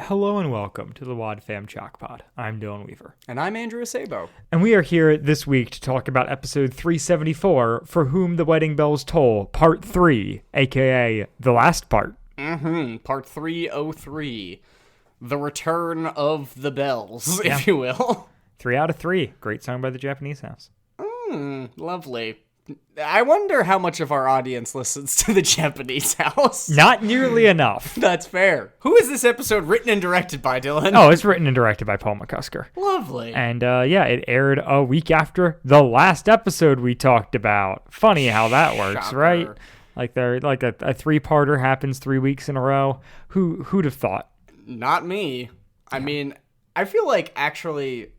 Hello and welcome to the Wad Fam Chalk Pod. I'm Dylan Weaver. And I'm Andrew Sabo. And we are here this week to talk about episode 374, For Whom the Wedding Bells Toll, Part 3, aka the last part. Part 303. The Return of the Bells, if you will. 3 out of 3. Great song by the Japanese House. Lovely. I wonder how much of our audience listens to the Japanese House. Not nearly enough. That's fair. Who is this episode written and directed by, Dylan? Oh, it's written and directed by Paul McCusker. Lovely. And it aired a week after the last episode we talked about. Funny how that works, Shocker. right? Like a three-parter happens 3 weeks in a row. Who'd have thought? Not me. I mean, I feel like actually,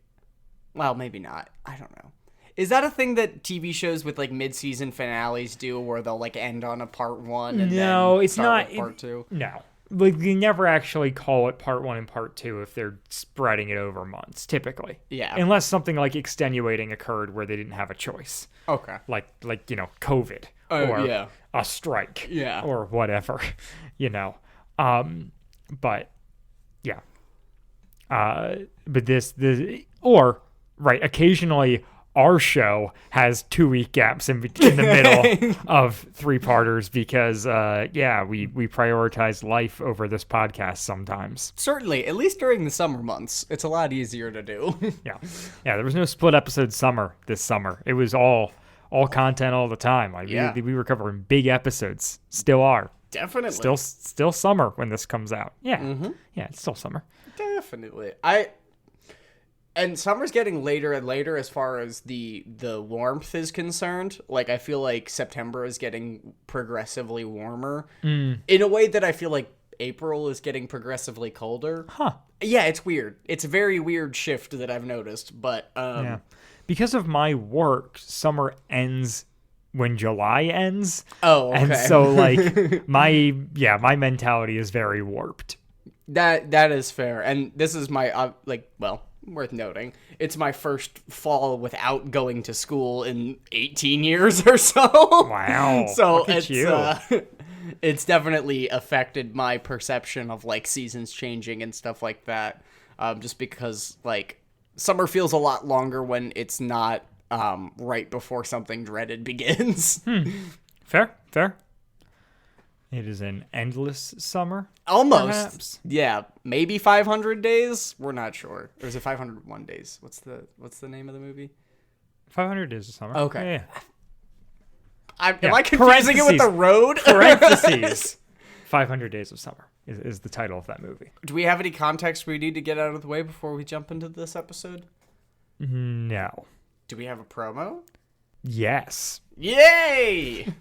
well, maybe not. I don't know. Is that a thing that TV shows with like mid-season finales do, where they'll like end on a part one and No, then it's start not with part two? No. Like, they never actually call it part 1 and part 2 if they're spreading it over months, typically. Yeah. Unless something like extenuating occurred where they didn't have a choice. Okay. Like COVID or yeah. a strike. Yeah. Or whatever, But yeah. But occasionally our show has 2-week gaps in the middle of three-parters because, we prioritize life over this podcast sometimes. Certainly, at least during the summer months, it's a lot easier to do. Yeah, there was no split episode summer this summer. It was all content all the time. We were covering big episodes. Still are. Definitely. Still summer when this comes out. Yeah. Mm-hmm. Yeah, it's still summer. Definitely. And summer's getting later and later as far as the warmth is concerned. Like, I feel like September is getting progressively warmer in a way that I feel like April is getting progressively colder. Huh. Yeah, it's weird. It's a very weird shift that I've noticed, but because of my work, summer ends when July ends. Oh, okay. And so like my mentality is very warped. That is fair. And this is my worth noting, it's my first fall without going to school in 18 years or so. Wow. So look at you. It's definitely affected my perception of like seasons changing and stuff like that. Just because like summer feels a lot longer when it's not right before something dreaded begins. Fair. It is an endless summer. Almost. Perhaps. Yeah, maybe 500 days. We're not sure. Or is it 501 days? What's the name of the movie? 500 Days of Summer. Okay. Yeah. Am I confusing it with The Road? Parentheses. 500 Days of Summer is the title of that movie. Do we have any context we need to get out of the way before we jump into this episode? No. Do we have a promo? Yes. Yay!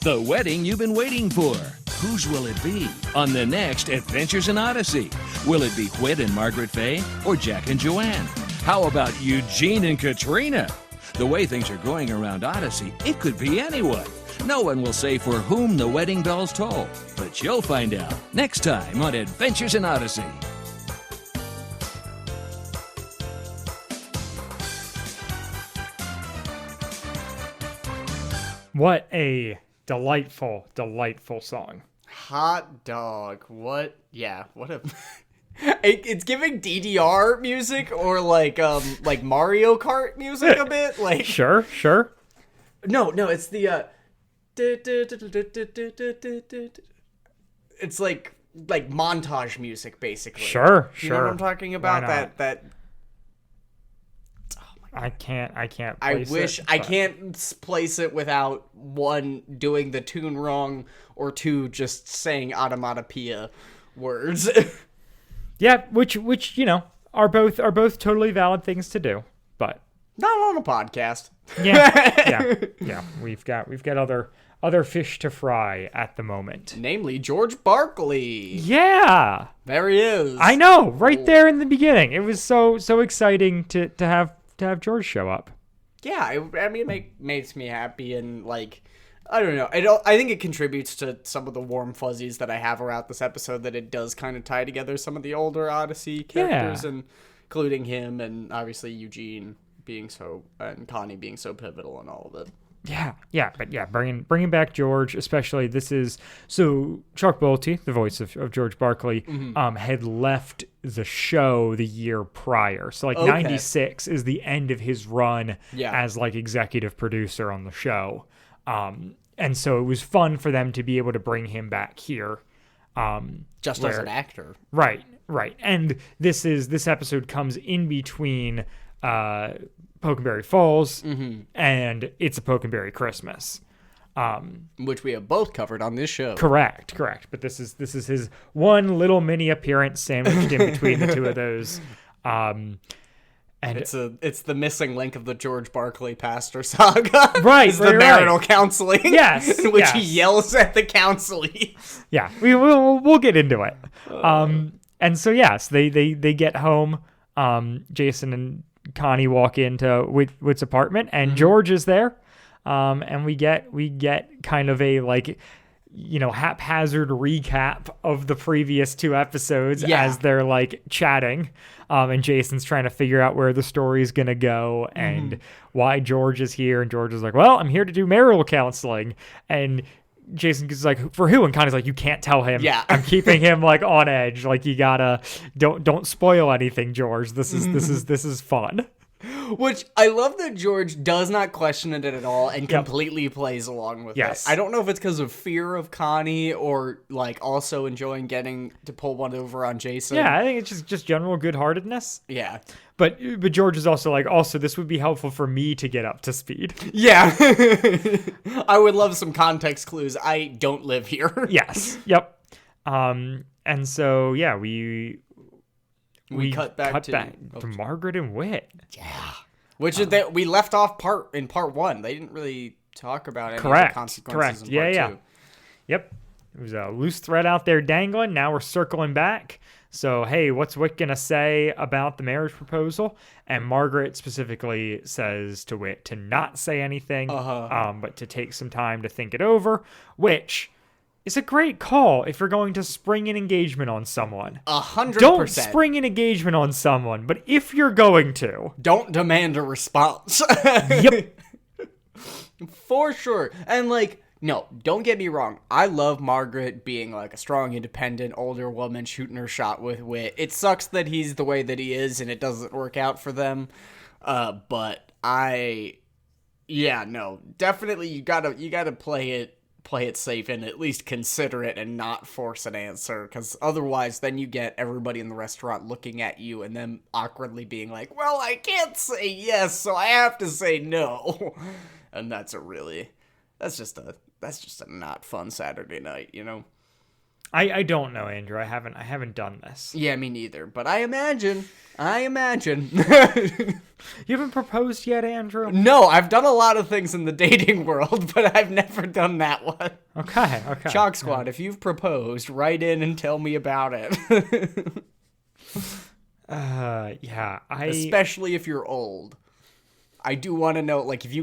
The wedding you've been waiting for. Whose will it be on the next Adventures in Odyssey? Will it be Whit and Margaret Faye or Jack and Joanne? How about Eugene and Katrina? The way things are going around Odyssey, it could be anyone. No one will say for whom the wedding bells toll, but you'll find out next time on Adventures in Odyssey. What a delightful song. Hot dog. What? Yeah, what a... It's giving DDR music or like Mario Kart music a bit. Like Sure. No, it's the it's like montage music basically. Sure. You know what I'm talking about? Why not? That I can't I place wish it, I but- can't place it without one doing the tune wrong or two just saying onomatopoeia words. Yeah, which are both totally valid things to do, but Not on a podcast. yeah. We've got other fish to fry at the moment. Namely George Barkley. Yeah, There he is. I know. Right there in the beginning, it was so exciting to have George show up. Yeah, I mean, it makes me happy, and like, I don't know. I think it contributes to some of the warm fuzzies that I have around this episode, that it does kind of tie together some of the older Odyssey characters, and including him, and obviously Eugene being and Connie being so pivotal in all of it. bringing back George, especially so Chuck Bolte, the voice of George Barkley, had left the show the year prior. So like 96 is the end of his run as like executive producer on the show. And so it was fun for them to be able to bring him back here. Just as an actor. Right. And this episode comes in between Pokenberry Falls and It's a Pokenberry Christmas. Which we have both covered on this show. Correct. But this is his one little mini appearance sandwiched in between the two of those. And it's the missing link of the George Barkley pastor saga. Right. It's the marital counseling. Yes. In which he yells at the counselee. Yeah. We'll get into it. And so yes, they get home. Jason and Connie walk into Whit's apartment, and George is there. And we get kind of a haphazard recap of the previous two episodes as they're like chatting. And Jason's trying to figure out where the story is going to go and why George is here. And George is like, well, I'm here to do marital counseling. And Jason is like, for who? And Connie's like, you can't tell him. Yeah. I'm keeping him like on edge. Like you gotta, don't spoil anything, George. This is fun. Which I love that George does not question it at all and completely plays along with it. I don't know if it's because of fear of Connie or like also enjoying getting to pull one over on Jason. Yeah, I think it's just general good-heartedness. Yeah. But George is also like, this would be helpful for me to get up to speed. Yeah. I would love some context clues. I don't live here. Yes. Yep. And so yeah, we cut back to Margaret and Whit. Yeah. Which is that we left off in part 1. They didn't really talk about any of the consequences in part 2. Yep. There was a loose thread out there dangling. Now we're circling back. So, hey, what's Whit going to say about the marriage proposal? And Margaret specifically says to Whit to not say anything, but to take some time to think it over, which is a great call if you're going to spring an engagement on someone. 100%. Don't spring an engagement on someone, but if you're going to, don't demand a response. Yep. For sure. And like, no, don't get me wrong. I love Margaret being like a strong, independent, older woman shooting her shot with Whit. It sucks that he's the way that he is and it doesn't work out for them. But definitely you gotta play it safe and at least consider it and not force an answer, because otherwise then you get everybody in the restaurant looking at you and then awkwardly being like, well, I can't say yes, so I have to say no. And that's just a not fun Saturday night, you know? I don't know, Andrew. I haven't done this. Yeah, me neither. But I imagine. You haven't proposed yet, Andrew? No, I've done a lot of things in the dating world, but I've never done that one. Okay. Chalk Squad, if you've proposed, write in and tell me about it. Especially if you're old. I do want to know, like, if you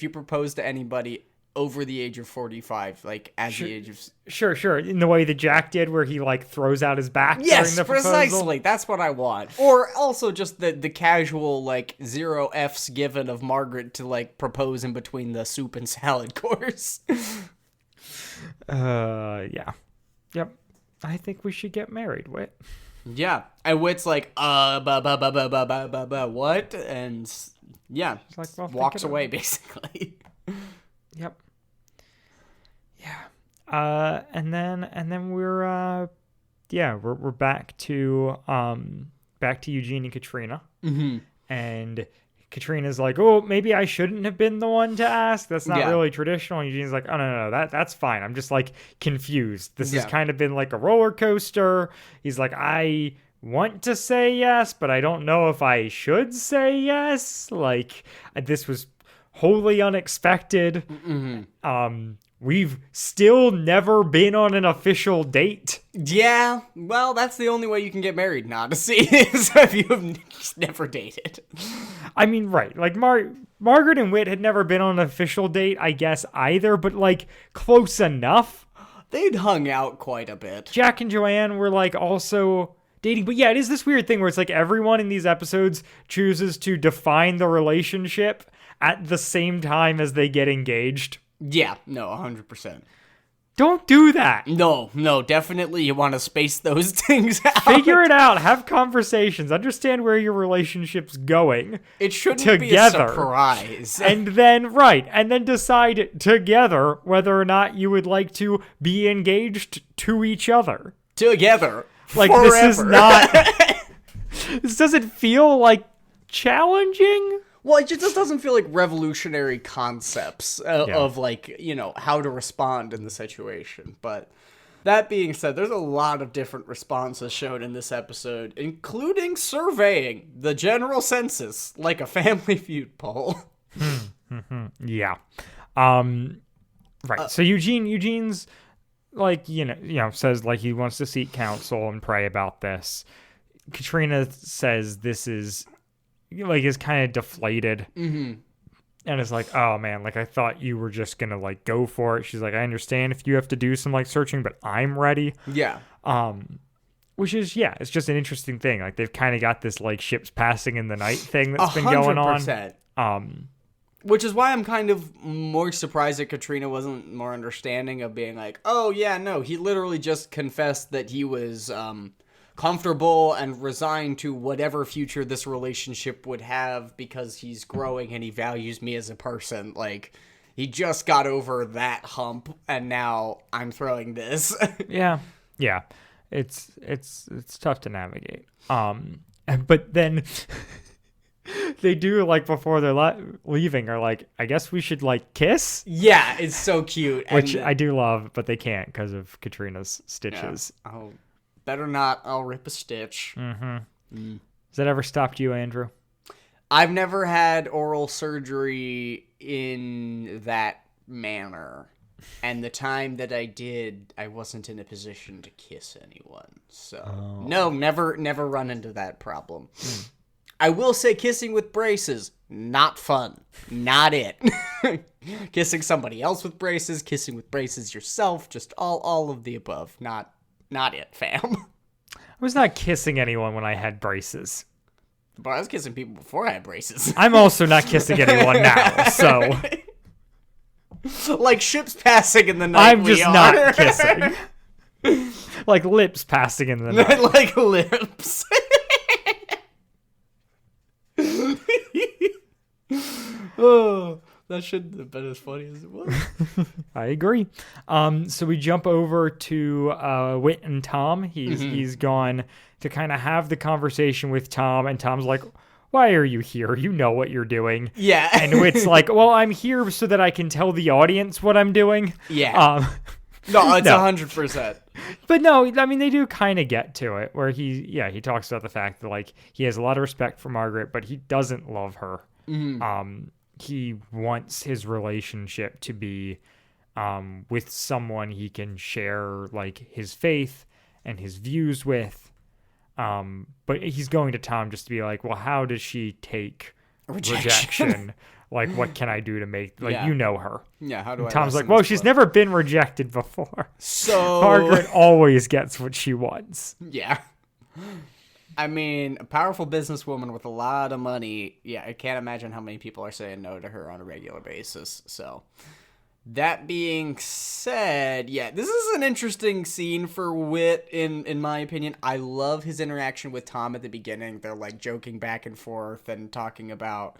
proposed to anybody over the age of 45, like at the age of... Sure. In the way that Jack did, where he like throws out his back during the proposal. Yes, precisely. That's what I want. Or also just the casual, like, 0 F's given of Margaret to, like, propose in between the soup and salad course. Yeah. Yep. I think we should get married, Whit. Yeah. And Whit's like, what? And, yeah, like, well, walks away, basically. Yep. Yeah. And then we're back to Eugene and Katrina. Mm-hmm. And Katrina's like, oh, maybe I shouldn't have been the one to ask. That's not really traditional. And Eugene's like, oh, no, that's fine. I'm just like confused. This has kind of been like a roller coaster. He's like, I want to say yes, but I don't know if I should say yes. Like, this was wholly unexpected. Mm-hmm. We've still never been on an official date. Yeah, well, that's the only way you can get married in Odyssey, is if you have never dated. I mean, right. Like, Margaret and Whit had never been on an official date, I guess, either, but, like, close enough. They'd hung out quite a bit. Jack and Joanne were, like, also dating. But yeah, it is this weird thing where it's like everyone in these episodes chooses to define the relationship at the same time as they get engaged. Yeah, no, 100%. Don't do that. No, definitely you want to space those things out. Figure it out. Have conversations. Understand where your relationship's going. It shouldn't together. be a surprise. And then decide together whether or not you would like to be engaged to each other. Together. Like, forever. this is not... This doesn't feel, like, challenging? Well, it just doesn't feel like revolutionary concepts of, like, you know, how to respond in the situation. But that being said, there's a lot of different responses shown in this episode, including surveying the general census like a Family Feud poll. Yeah. Right. So Eugene's, like, you know, says, like, he wants to seek counsel and pray about this. Katrina says this is... like, is kind of deflated. Mm-hmm. And it's like, oh man, like, I thought you were just gonna, like, go for it. She's like, I understand if you have to do some, like, searching, but I'm ready. Yeah. Which is, yeah, it's just an interesting thing. Like, they've kind of got this, like, ships passing in the night thing that's been going on. Which is why I'm kind of more surprised that Katrina wasn't more understanding of being like, oh yeah, no, he literally just confessed that he was, comfortable and resigned to whatever future this relationship would have because he's growing and he values me as a person. Like, he just got over that hump and now I'm throwing this. Yeah. It's tough to navigate. But then they do, like, before they're leaving, are like, I guess we should, like, kiss. Yeah, it's so cute. Which I do love, but they can't because of Katrina's stitches. Yeah. Oh. Better not, I'll rip a stitch. Mm-hmm. Has that ever stopped you, Andrew? I've never had oral surgery in that manner. And the time that I did, I wasn't in a position to kiss anyone. So, no, never run into that problem. I will say kissing with braces, not fun. Not it. Kissing somebody else with braces, kissing with braces yourself, just all of the above. Not it, fam. I was not kissing anyone when I had braces. But I was kissing people before I had braces. I'm also not kissing anyone now, so... Like ships passing in the night. I'm just not kissing. Like lips passing in the night. Like lips. Oh... That shouldn't have been as funny as it was. I agree. So we jump over to Whit and Tom. He's gone to kind of have the conversation with Tom, and Tom's like, why are you here? You know what you're doing. Yeah. And Whit's like, well, I'm here so that I can tell the audience what I'm doing. Yeah. No, it's 100%. But no, I mean, they do kind of get to it, where he talks about the fact that, like, he has a lot of respect for Margaret, but he doesn't love her. Mm-hmm. He wants his relationship to be with someone he can share, like, his faith and his views with. But he's going to Tom just to be like, well, how does she take rejection? Like, what can I do to make, like, you know her. Yeah, how do I... Tom's like, well, she's never been rejected before. So... Margaret always gets what she wants. Yeah. I mean, a powerful businesswoman with a lot of money. Yeah, I can't imagine how many people are saying no to her on a regular basis. So, that being said, yeah, this is an interesting scene for Whit, in my opinion. I love his interaction with Tom at the beginning. They're, like, joking back and forth and talking about,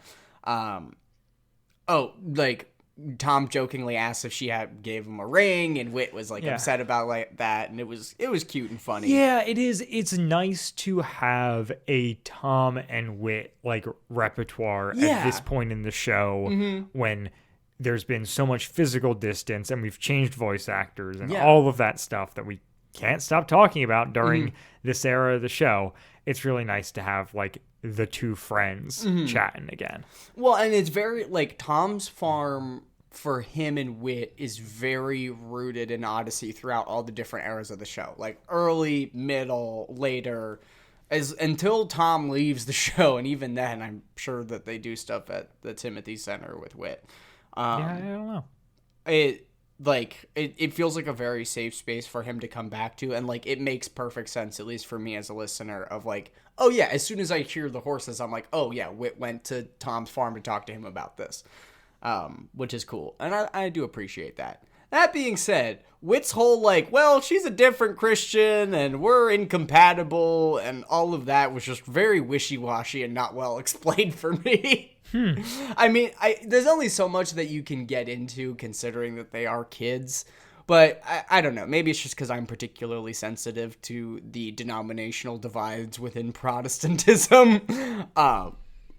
Tom jokingly asked if she gave him a ring, and Whit was like upset about like that, and it was cute and funny. Yeah, it is. It's nice to have a Tom and Whit like repertoire at this point in the show when there's been so much physical distance and we've changed voice actors and all of that stuff that we can't stop talking about during this era of the show. It's really nice to have like the two friends chatting again. Well, and it's very like Tom's farm for him and Whit is very rooted in Odyssey throughout all the different eras of the show. Like early, middle, later, until Tom leaves the show, and even then I'm sure that they do stuff at the Timothy Center with Whit. I don't know. like it feels like a very safe space for him to come back to, and like it makes perfect sense, at least for me as a listener, of like, oh yeah, as soon as I hear the horses, I'm like, oh yeah, Whit went to Tom's farm to talk to him about this, which is cool, and I do appreciate that. That being said, Whit's whole like, well, she's a different Christian and we're incompatible and all of that was just very wishy-washy and not well explained for me. I mean, there's only so much that you can get into considering that they are kids, but I don't know. Maybe it's just because I'm particularly sensitive to the denominational divides within Protestantism.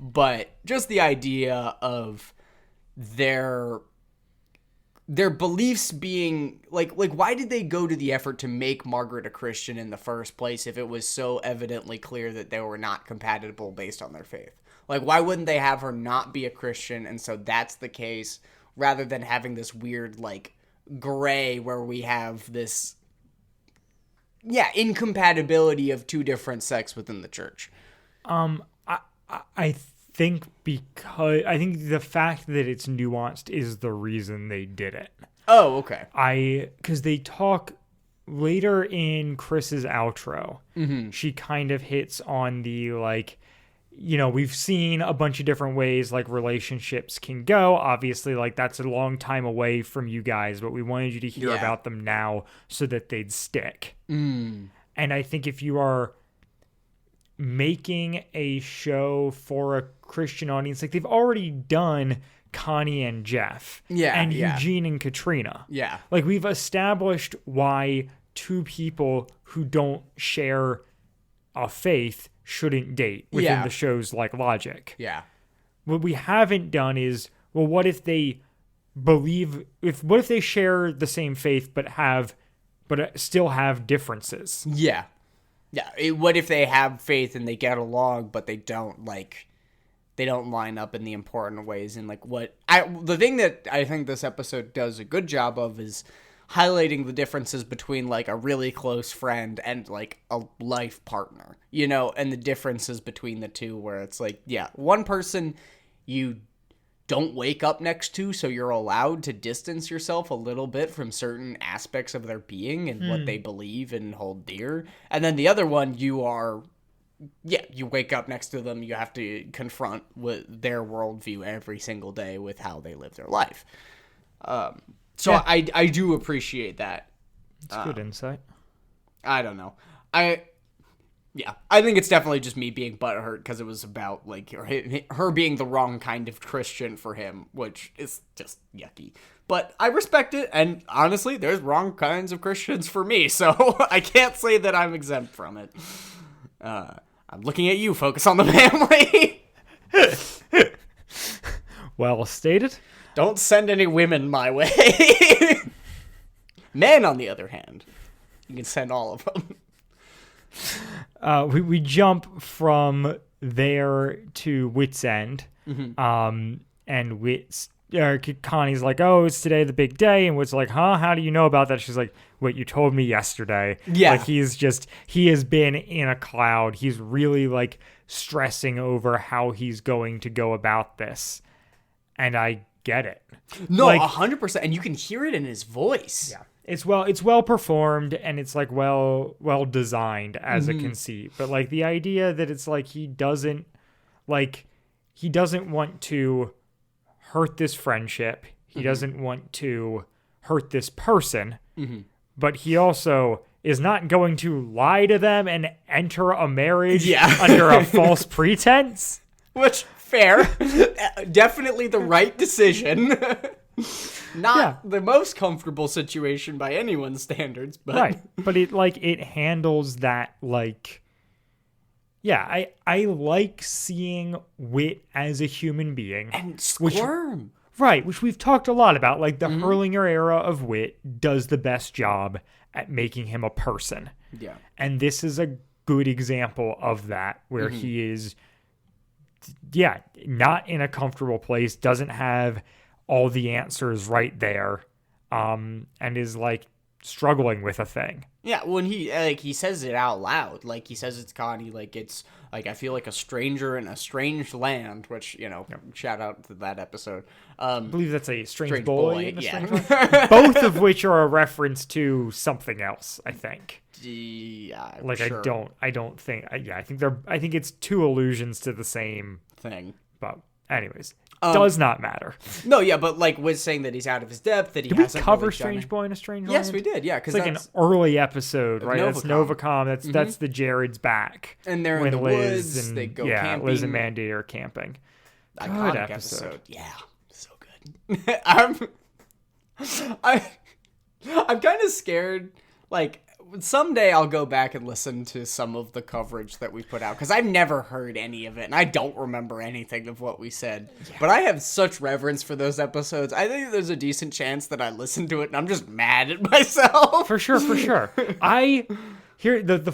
But just the idea of their beliefs being like why did they go to the effort to make Margaret a Christian in the first place if it was so evidently clear that they were not compatible based on their faith? Like, why wouldn't they have her not be a Christian, and so that's the case, rather than having this weird, like, gray where we have this, incompatibility of two different sects within the church? I think the fact that it's nuanced is the reason they did it. Oh, okay. Because they talk later in Chris's outro, she kind of hits on the, like, you know, we've seen a bunch of different ways like relationships can go. Obviously, like that's a long time away from you guys, but we wanted you to hear about them now so that they'd stick. And I think if you are making a show for a Christian audience, like they've already done Connie and Jeff and Eugene and Katrina. Yeah. Like we've established why two people who don't share a faith shouldn't date within the show's like logic. Yeah. What we haven't done is, well, what if they what if they share the same faith but still have differences? Yeah. Yeah. What if they have faith and they get along, but they don't line up in the important ways? And like the thing that I think this episode does a good job of is highlighting the differences between like a really close friend and like a life partner, you know, and the differences between the two where it's like, one person you don't wake up next to, so you're allowed to distance yourself a little bit from certain aspects of their being and what they believe and hold dear. And then the other one, you wake up next to them, you have to confront with their worldview every single day with how they live their life. So I do appreciate that. It's good insight. I don't know. I think it's definitely just me being butthurt because it was about like her being the wrong kind of Christian for him, which is just yucky. But I respect it, and honestly, there's wrong kinds of Christians for me, so I can't say that I'm exempt from it. I'm looking at you. Focus on the family. Well stated. Don't send any women my way. Men, on the other hand, you can send all of them. We jump from there to Wit's End. And Connie's like, oh, it's today the big day. And Wit's like, huh? How do you know about that? She's like, Wit, you told me yesterday. Yeah. Like he has been in a cloud. He's really like stressing over how he's going to go about this. And I get it. No, like, 100%, and you can hear it in his voice. Yeah, it's well performed, and it's like well designed as a conceit. But like the idea that it's like he doesn't want to hurt this friendship. He doesn't want to hurt this person, but he also is not going to lie to them and enter a marriage under a false pretense. Which, fair. Definitely the right decision. Not the most comfortable situation by anyone's standards, but... Right. But it handles that, like... Yeah, I like seeing Wit as a human being. And squirm. Which we've talked a lot about. Like, the Hurlinger era of Wit does the best job at making him a person. Yeah. And this is a good example of that, where he is... not in a comfortable place, doesn't have all the answers right there, and is like struggling with a thing. Yeah, when he says it out loud, like he says it's Connie, like it's like I feel like a stranger in a strange land, which shout out to that episode. I believe that's a strange boy in a yeah. strange land. Both of which are a reference to something else, I think. Yeah, like sure. I don't think. I think it's two allusions to the same thing. But anyways, does not matter. No, yeah, but like was saying that he's out of his depth, that he did we hasn't cover really Strange Boy in a Strange Land? Yes, we did. Yeah, because it's like an early episode, right? That's Novacom. That's the Jared's back, and they're when in the Liz woods. And, they go camping. Liz and Mandy are camping. Iconic episode. Yeah, so good. I'm kind of scared. Like someday I'll go back and listen to some of the coverage that we put out because I've never heard any of it and I don't remember anything of what we said. Yeah. But I have such reverence for those episodes. I think there's a decent chance that I listen to it and I'm just mad at myself. For sure. The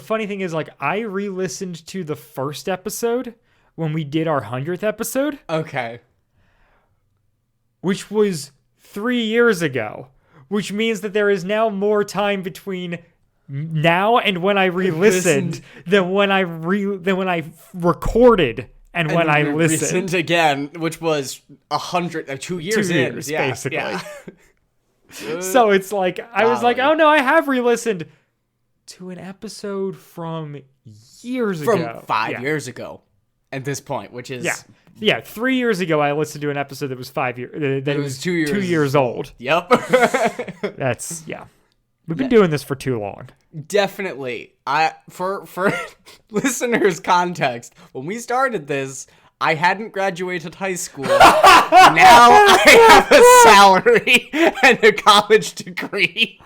funny thing is, like, I re-listened to the first episode when we did our 100th episode. Okay. Which was 3 years ago. Which means that there is now more time between now and when I re-listened than when I recorded and when I listened again, which was 2 years in, basically. Yeah. So it's like I was like, oh no, I have re-listened to an episode from years ago, from 5 years ago, at this point, which is 3 years ago. I listened to an episode that was 5 years. That was 2 years old. Yep. That's We've been doing this for too long. Definitely. For listeners' context, when we started this, I hadn't graduated high school. Now I have a salary and a college degree.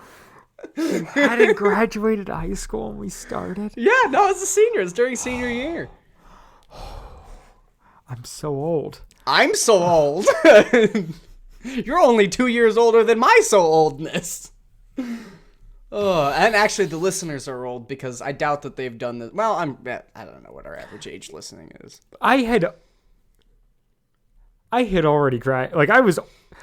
You hadn't graduated high school when we started? Yeah, no, as a senior. It's during senior year. I'm so old. I'm so old. You're only 2 years older than my so oldness. Oh, and actually the listeners are old because I doubt that they've done this. Well, I don't know what our average age listening is. I had already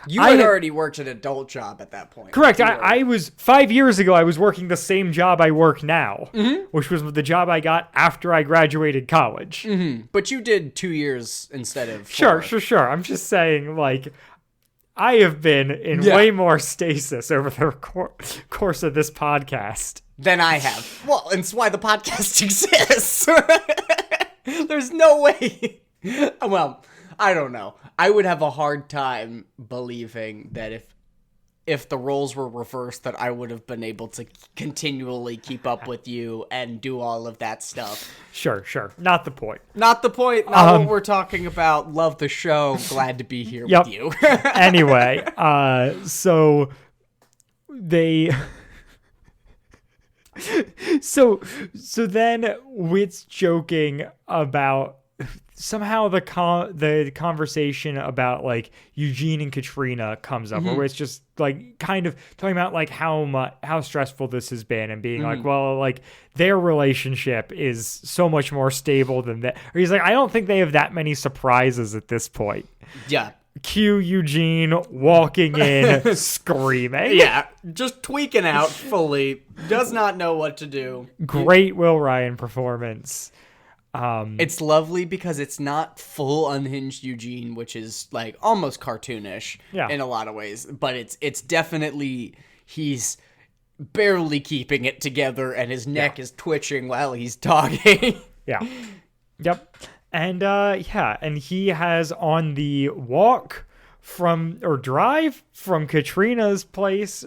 You had already worked an adult job at that point. Correct. I was 5 years ago. I was working the same job I work now, which was the job I got after I graduated college. Mm-hmm. But you did 2 years instead of 4. Sure. I'm just saying, like, I have been in way more stasis over the course of this podcast than I have. Well, and it's why the podcast exists. There's no way. Well, I don't know. I would have a hard time believing that if the roles were reversed, that I would have been able to continually keep up with you and do all of that stuff. Sure. Not the point. Not what we're talking about. Love the show. Glad to be here with you. Anyway, so they... So then Wit's joking about... Somehow the conversation about like Eugene and Katrina comes up, where it's just like kind of talking about like how stressful this has been, and being like, well, like their relationship is so much more stable than that. Or he's like, I don't think they have that many surprises at this point. Yeah. Cue Eugene walking in screaming. Yeah, just tweaking out fully. Does not know what to do. Great Will Ryan performance. It's lovely because it's not full unhinged Eugene, which is like almost cartoonish in a lot of ways, but it's definitely, he's barely keeping it together and his neck is twitching while he's talking. Yep. And and he has on the drive from Katrina's place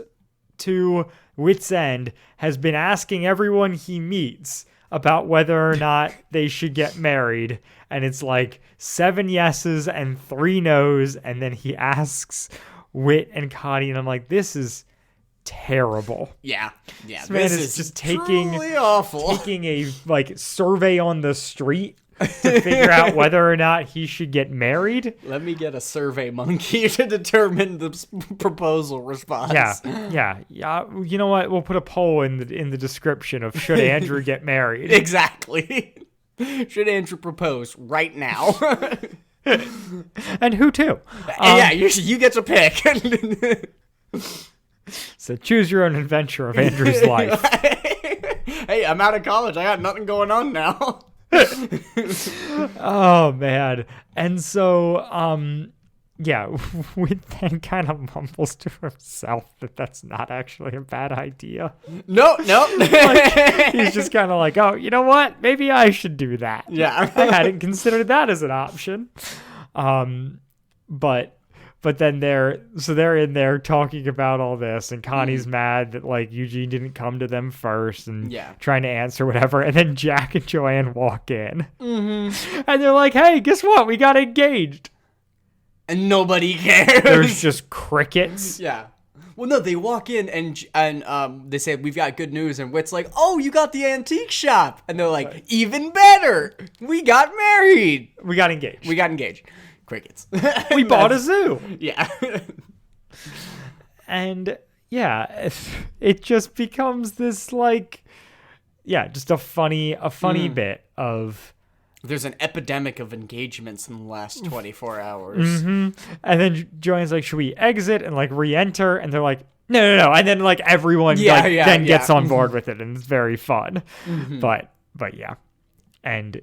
to Wit's End has been asking everyone he meets about whether or not they should get married, and it's like 7 yeses and 3 nos, and then he asks Wit and Connie, and I'm like, this is terrible. Yeah. This man is just taking awful. Taking a like survey on the street to figure out whether or not he should get married. Let me get a survey monkey to determine the proposal response. Yeah. You know what? We'll put a poll in the description of should Andrew get married. Exactly. Should Andrew propose right now? And who to? You get to pick. So choose your own adventure of Andrew's life. Hey, I'm out of college. I got nothing going on now. Oh man. And so yeah, Wit then kind of mumbles to himself that that's not actually a bad idea. No. Like, he's just kind of like, oh, you know what? Maybe I should do that. Yeah. I hadn't considered that as an option. But then they're in there talking about all this, and Connie's mad that like Eugene didn't come to them first, and trying to answer whatever. And then Jack and Joanne walk in, and they're like, "Hey, guess what? We got engaged." And nobody cares. There's just crickets. Yeah. Well, no, they walk in and they say, "We've got good news," and Wit's like, "Oh, you got the antique shop," and they're like, "Even better, we got married. We got engaged. Crickets. We bought a zoo. Yeah. And yeah, it just becomes this like, yeah, just a funny bit of. There's an epidemic of engagements in the last 24 hours. And then Joanne's like, should we exit and like re-enter? And they're like, no. And then like everyone gets on board with it, and it's very fun. But yeah. And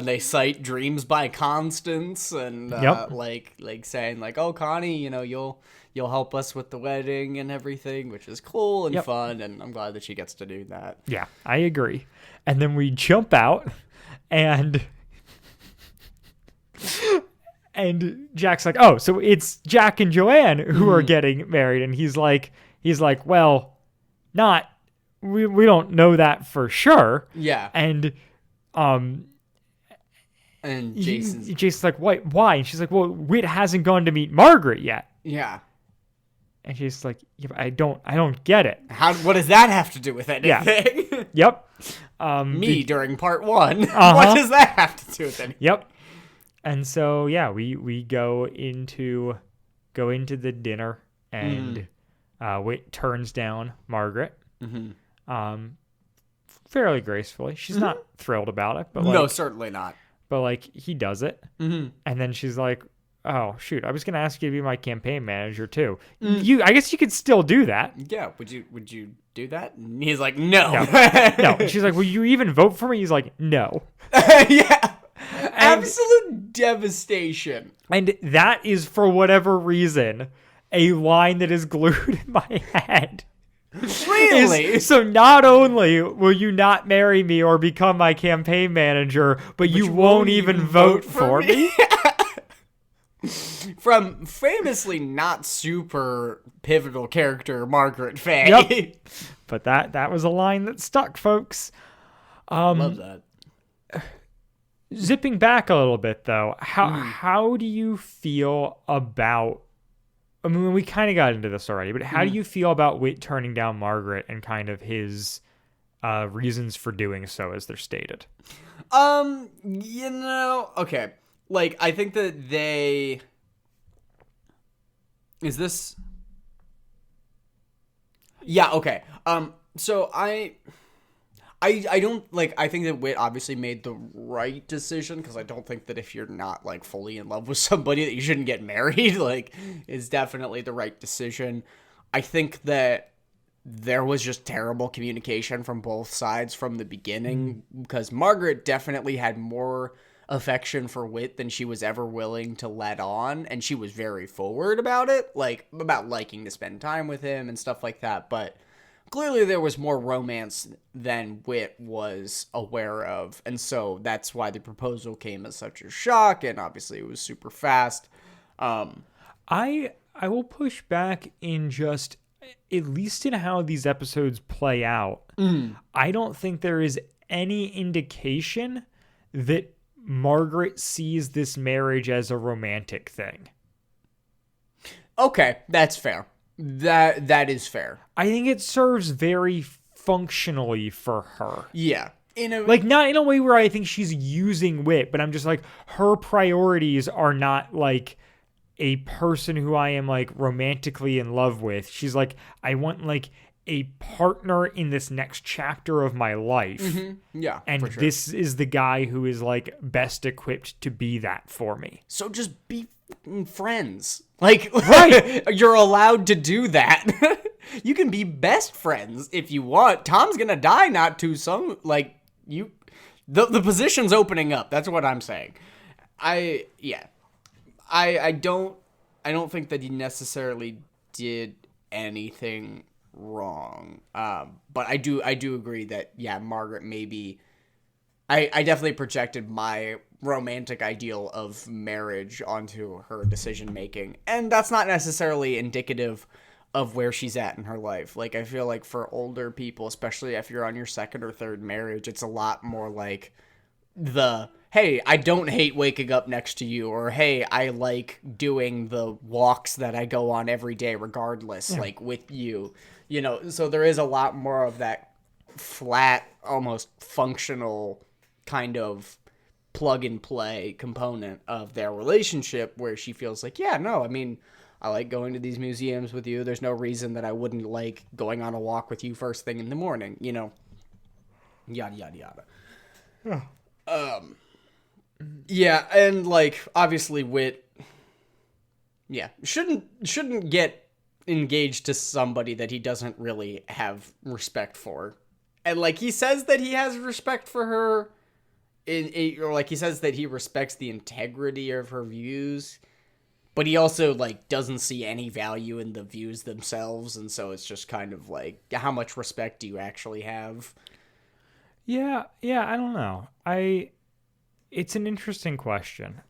they cite Dreams by Constance, and like saying like, "Oh, Connie, you know, you'll help us with the wedding and everything," which is cool and fun, and I'm glad that she gets to do that. Yeah, I agree. And then we jump out, and Jack's like, "Oh, so it's Jack and Joanne who are getting married," and he's like, "Well, we don't know that for sure." Yeah, And Jason's like, why? And she's like, well, Wit hasn't gone to meet Margaret yet. Yeah. And she's like, yeah, I don't get it. What does that have to do with anything? Yeah. Yep. During part 1. What does that have to do with anything? Yep. And so yeah, we go into the dinner, and Wit turns down Margaret. Fairly gracefully. She's not thrilled about it, but no, certainly not. But like he does it, and then she's like, "Oh shoot, I was gonna ask you to be my campaign manager too. I guess you could still do that." Yeah, would you do that? And he's like, "No." No. And she's like, "Will you even vote for me?" He's like, "No." Yeah, absolute devastation. And that is, for whatever reason, a line that is glued in my head. Really? So not only will you not marry me or become my campaign manager, but you won't even vote for me? From famously not super pivotal character Margaret Faye. Yep. But that was a line that stuck, folks. Love that. Zipping back a little bit, though, how do you feel about... I mean, we kind of got into this already, but how do you feel about Wit turning down Margaret and kind of his reasons for doing so as they're stated? Okay. Like, I think that they... Is this... Yeah, okay. So I don't, like, I think that Wit obviously made the right decision, because I don't think that if you're not, like, fully in love with somebody that you shouldn't get married, like, is definitely the right decision. I think that there was just terrible communication from both sides from the beginning, because Margaret definitely had more affection for Wit than she was ever willing to let on, and she was very forward about it, like, about liking to spend time with him and stuff like that, but... Clearly there was more romance than Wit was aware of, and so that's why the proposal came as such a shock, and obviously it was super fast. I will push back in just, at least in how these episodes play out, I don't think there is any indication that Margaret sees this marriage as a romantic thing. Okay, that's fair. That is fair. I think it serves very functionally for her. Yeah. Like, not in a way where I think she's using Wit, but I'm just like, her priorities are not like a person who I am like romantically in love with. She's like, I want like a partner in this next chapter of my life. Mm-hmm. Yeah, and for sure. this is the guy who is like best equipped to be that for me. So just be fucking friends. Like, Right. You're allowed to do that. You can be best friends if you want. Tom's gonna die not too soon. Like, the position's opening up. That's what I'm saying. I don't think that he necessarily did anything wrong. But I do agree that, yeah, Margaret maybe, I definitely projected my romantic ideal of marriage onto her decision making, and that's not necessarily indicative of where she's at in her life. Like, I feel like for older people, especially if you're on your second or third marriage, it's a lot more like hey, I don't hate waking up next to you, or hey, I like doing the walks that I go on every day regardless, like with you, so there is a lot more of that flat, almost functional kind of plug and play component of their relationship, where she feels like, yeah, no, I mean, I like going to these museums with you. There's no reason that I wouldn't like going on a walk with you first thing in the morning, yada, yada, yada. Yeah, and like, obviously Whit, shouldn't get engaged to somebody that he doesn't really have respect for. And like, he says that he has respect for her, or like he says that he respects the integrity of her views, but he also like doesn't see any value in the views themselves, and so it's just kind of like, how much respect do you actually have? Yeah, I don't know. It's an interesting question.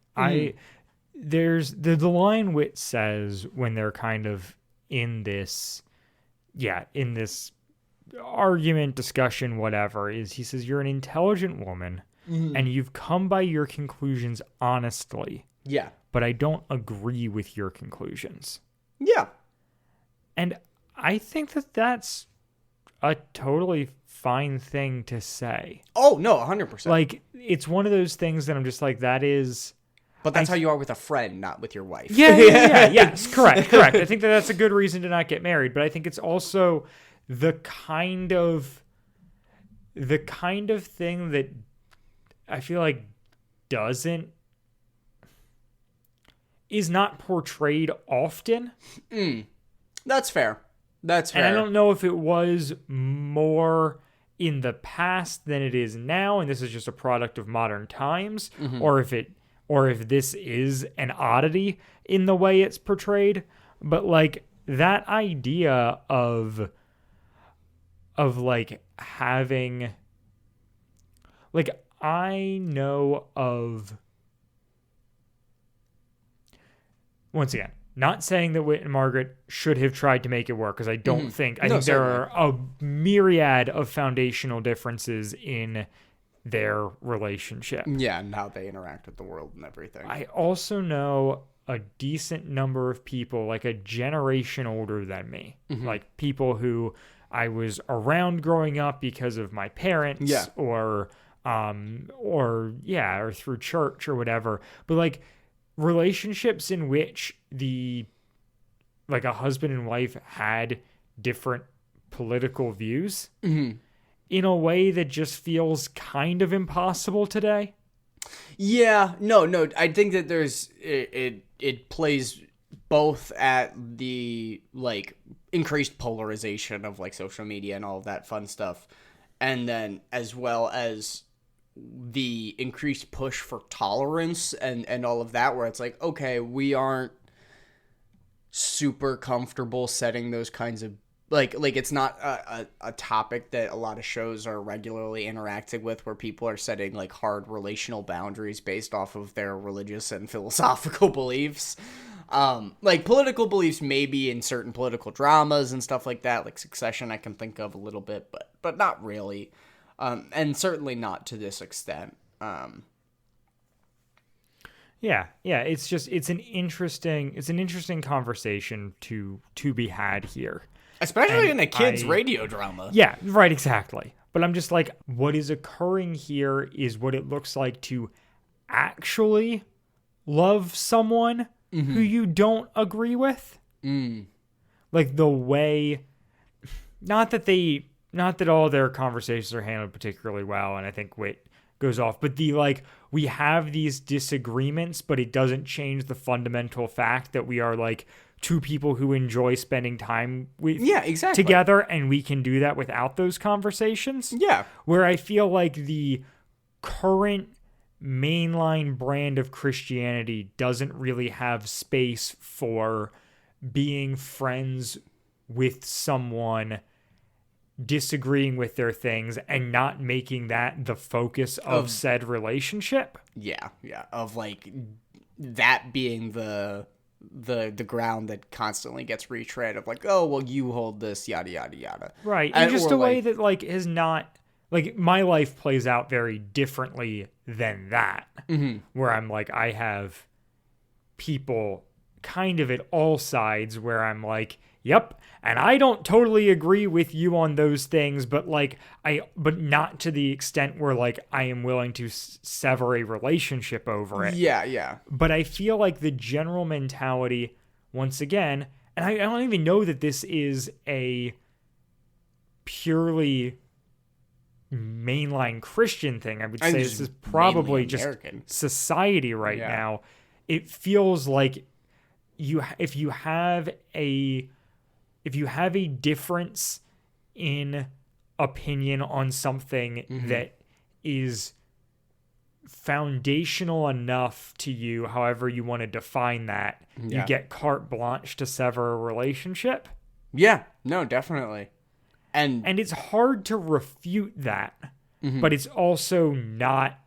There's the line Whit says when they're kind of in this argument, discussion, whatever, is he says, you're an intelligent woman and you've come by your conclusions honestly. Yeah. But I don't agree with your conclusions. Yeah. And I think that that's a totally fine thing to say. Oh, no, 100%. Like, it's one of those things that I'm just like, that is... But that's how you are with a friend, not with your wife. Yes, correct. I think that's a good reason to not get married, but I think it's also the kind of thing that I feel like is not portrayed often. That's fair. And I don't know if it was more in the past than it is now, and this is just a product of modern times, or if this is an oddity in the way it's portrayed. But like, that idea of like having, like, I know of, once again, not saying that Whit and Margaret should have tried to make it work, because I don't think, I think there are a myriad of foundational differences in their relationship. Yeah, and how they interact with the world and everything. I also know a decent number of people, like a generation older than me, like people who I was around growing up because of my parents, or through church or whatever. But like, relationships in which a husband and wife had different political views in a way that just feels kind of impossible today. Yeah, no, I think that there's it plays both at the like increased polarization of like social media and all of that fun stuff, and then as well as the increased push for tolerance and all of that, where it's like, okay, we aren't super comfortable setting those kinds of like it's not a topic that a lot of shows are regularly interacting with, where people are setting like hard relational boundaries based off of their religious and philosophical beliefs. Like political beliefs maybe in certain political dramas and stuff like that, like Succession I can think of a little bit, but not really. And certainly not to this extent. Yeah. It's an interesting conversation to be had here. Especially in a kid's radio drama. Yeah, right, exactly. But I'm just like, what is occurring here is what it looks like to actually love someone who you don't agree with. Like the way, not that all their conversations are handled particularly well, and I think Wit goes off, but we have these disagreements, but it doesn't change the fundamental fact that we are like two people who enjoy spending time with together, and we can do that without those conversations. Yeah. Where I feel like the current mainline brand of Christianity doesn't really have space for being friends with someone, disagreeing with their things, and not making that the focus of said relationship. Yeah. Of like that being the ground that constantly gets retread of like, oh, well, you hold this, yada, yada, yada. Right. And just a way that like is not like my life plays out very differently than that, where I'm like, I have people kind of at all sides where I'm like, yep, and I don't totally agree with you on those things, but but not to the extent where like I am willing to sever a relationship over it. Yeah. But I feel like the general mentality, once again, and I don't even know that this is a purely mainline Christian thing. I would say this is probably just society right now. It feels like if you have a difference in opinion on something that is foundational enough to you, however you want to define that, you get carte blanche to sever a relationship. Yeah, no, definitely. And it's hard to refute that, but it's also not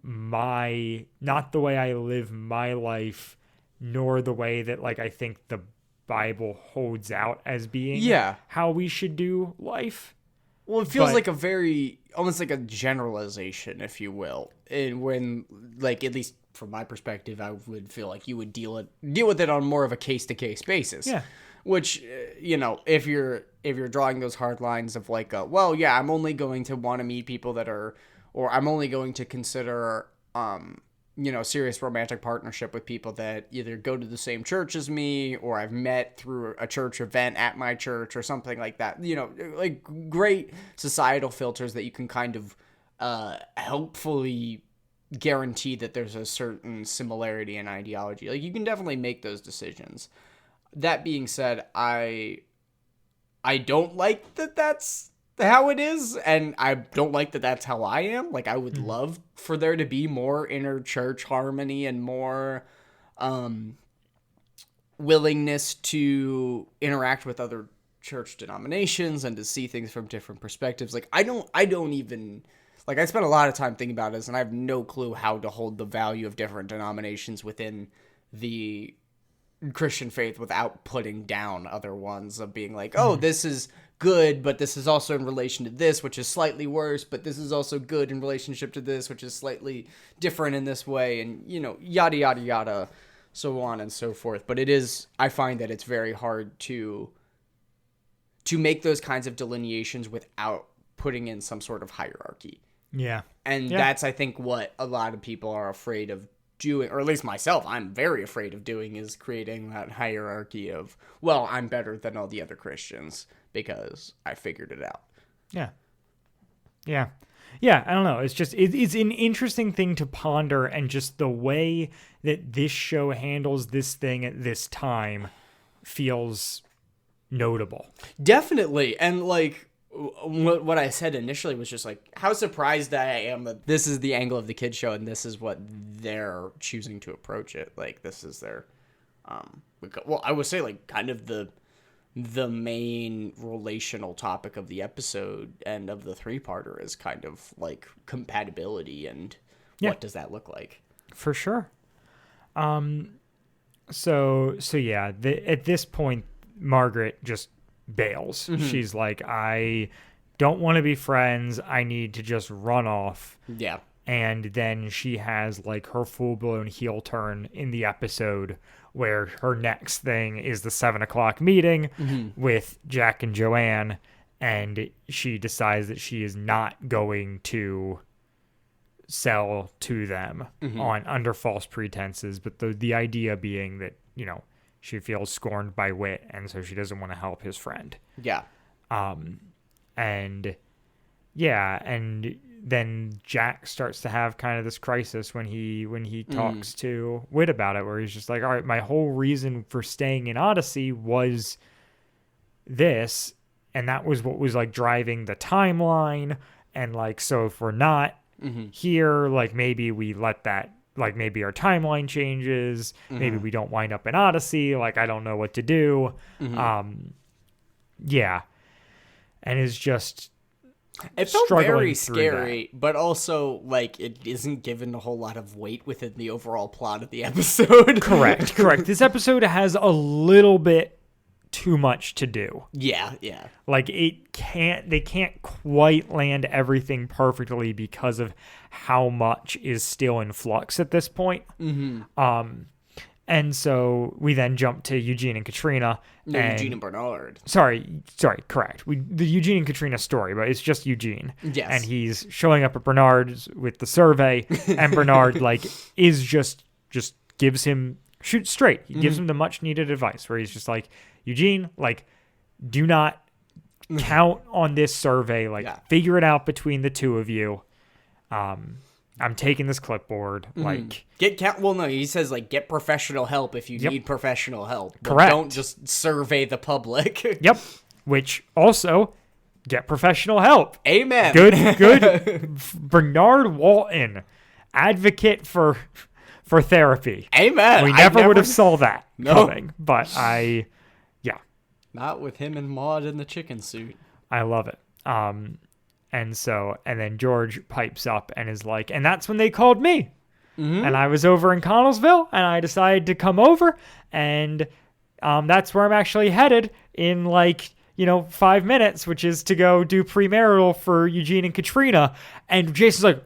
the way I live my life, nor the way that like I think the Bible holds out as being how we should do life. Well, it feels like almost like a generalization, if you will. And when, like, at least from my perspective, I would feel like you would deal with it on more of a case-to-case basis. Yeah. Which, if you're drawing those hard lines of like, I'm only going to want to meet people that are, or I'm only going to consider, serious romantic partnership with people that either go to the same church as me, or I've met through a church event at my church or something like that. Like great societal filters that you can kind of helpfully guarantee that there's a certain similarity in ideology. Like you can definitely make those decisions. That being said, I don't like that that's how it is, and I don't like that that's how I am. Like I would love for there to be more inter-church harmony and more willingness to interact with other church denominations and to see things from different perspectives. Like I don't even like, I spent a lot of time thinking about this, and I have no clue how to hold the value of different denominations within the Christian faith without putting down other ones, of being like, oh, this is good, but this is also in relation to this, which is slightly worse, but this is also good in relationship to this, which is slightly different in this way, and, yada, yada, yada, so on and so forth. But I find that it's very hard to make those kinds of delineations without putting in some sort of hierarchy. Yeah. And that's, I think, what a lot of people are afraid of doing, or at least myself, I'm very afraid of doing, is creating that hierarchy of, well, I'm better than all the other Christians because I figured it out. Yeah, I don't know. It's just, it's an interesting thing to ponder, and just the way that this show handles this thing at this time feels notable. Definitely. And like, what I said initially was just like how surprised I am that this is the angle of the kids show and this is what they're choosing to approach it. Like this is their, I would say like kind of the main relational topic of the episode and of the 3-parter is kind of like compatibility and what does that look like? For sure. So yeah, at this point, Margaret just bails. She's like, I don't want to be friends. I need to just run off. Yeah. And then she has like her full-blown heel turn in the episode where her next thing is the 7:00 meeting with Jack and Joanne, and she decides that she is not going to sell to them under false pretenses, but the idea being that, she feels scorned by Wit, and so she doesn't want to help his friend. Yeah. And yeah, and then Jack starts to have kind of this crisis when he talks to Wit about it, where he's just like, all right, my whole reason for staying in Odyssey was this, and that was what was like driving the timeline. And like, so if we're not here, like maybe we let that, like maybe our timeline changes, maybe we don't wind up in Odyssey, like I don't know what to do. Yeah. And it's just, it felt very through scary, but also like it isn't given a whole lot of weight within the overall plot of the episode. Correct. This episode has a little bit too much to do. Yeah. Like they can't quite land everything perfectly because of how much is still in flux at this point. And so we then jump to Eugene and Katrina. Eugene and Bernard. Sorry, correct. The Eugene and Katrina story, but it's just Eugene. Yes. And he's showing up at Bernard's with the survey, and Bernard like is just gives him shoot straight. He gives him the much needed advice where he's just like, Eugene, like, do not count on this survey. Like, figure it out between the two of you. I'm taking this clipboard. Like, he says like get professional help if you need professional help. But correct. Don't just survey the public. Yep. Which also get professional help. Amen. Good. Bernard Walton, advocate for therapy. Amen. We never would have saw that coming, but not with him and Maude in the chicken suit. I love it. And then George pipes up and is like, and that's when they called me. And I was over in Connellsville, and I decided to come over, and that's where I'm actually headed in 5 minutes, which is to go do premarital for Eugene and Katrina. And Jason's like,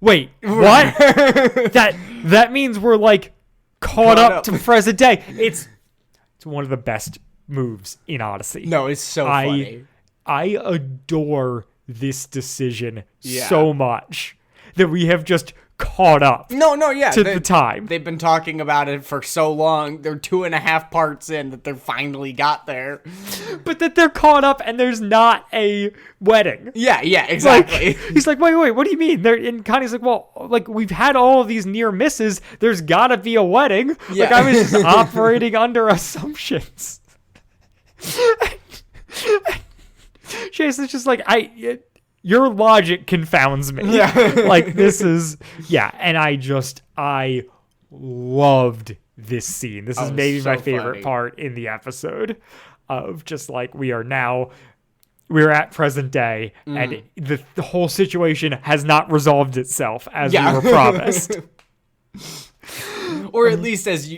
wait, what? that means we're like caught up to present day. It's one of the best moves in Odyssey. No, it's so funny. I adore this decision so much that we have just caught up to the time. They've been talking about it for so long. They're 2.5 parts in that they finally got there. But that they're caught up and there's not a wedding. Yeah, exactly. Like, he's like, wait, what do you mean? And Connie's like, well, like we've had all of these near misses. There's gotta be a wedding. Yeah. Like I was just operating under assumptions. Jason's just like, your logic confounds me. Yeah. Like this is, and I loved this scene. This is maybe so my favorite funny. part in the episode of just like we're at present day and the whole situation has not resolved itself as we were promised. Or at least as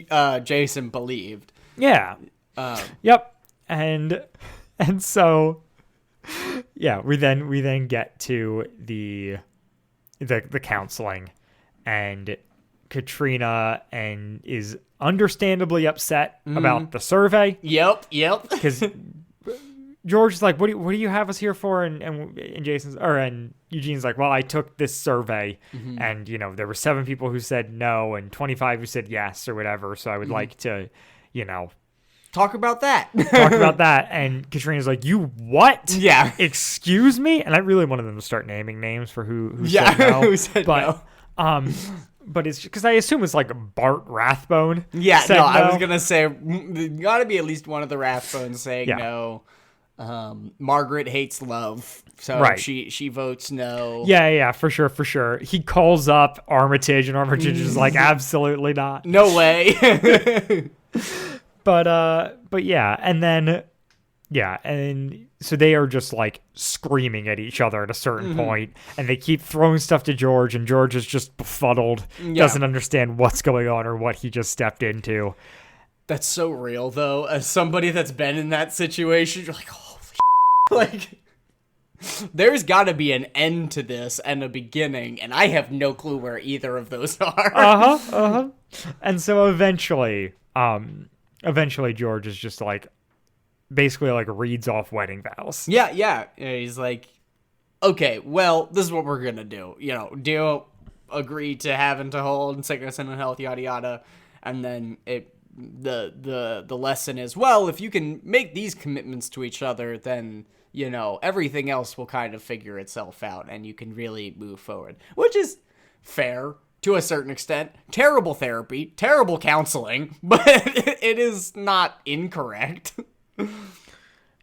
Jason believed. Yeah. Yep. And so we then get to the counseling, and Katrina is understandably upset about the survey. Yep. Because George is like, what do you have us here for? And Eugene's like, well, I took this survey, and there were 7 people who said no and 25 who said yes or whatever. So I would like to, talk about that. And Katrina's like, you what? Yeah. Excuse me? And I really wanted them to start naming names for who said no. Who said no. But it's because I assume it's like Bart Rathbone. Yeah, said no, I was going to say, gotta be at least one of the Rathbones saying no. Margaret hates love, so she votes no. Yeah, for sure. He calls up Armitage, and Armitage is like, absolutely not. No way. But yeah, and so they are just like screaming at each other at a certain point, and they keep throwing stuff to George, and George is just befuddled, doesn't understand what's going on or what he just stepped into. That's so real, though. As somebody that's been in that situation, you're like, holy like, there's got to be an end to this and a beginning, and I have no clue where either of those are. And so eventually George is just like, basically like reads off wedding vows. Yeah. He's like, okay, well, this is what we're gonna do. Do agree to having to hold in sickness and in health, yada yada, and then it the lesson is, well, if you can make these commitments to each other, then, you know, everything else will kind of figure itself out and you can really move forward, which is fair to a certain extent. Terrible therapy, terrible counseling, but it is not incorrect.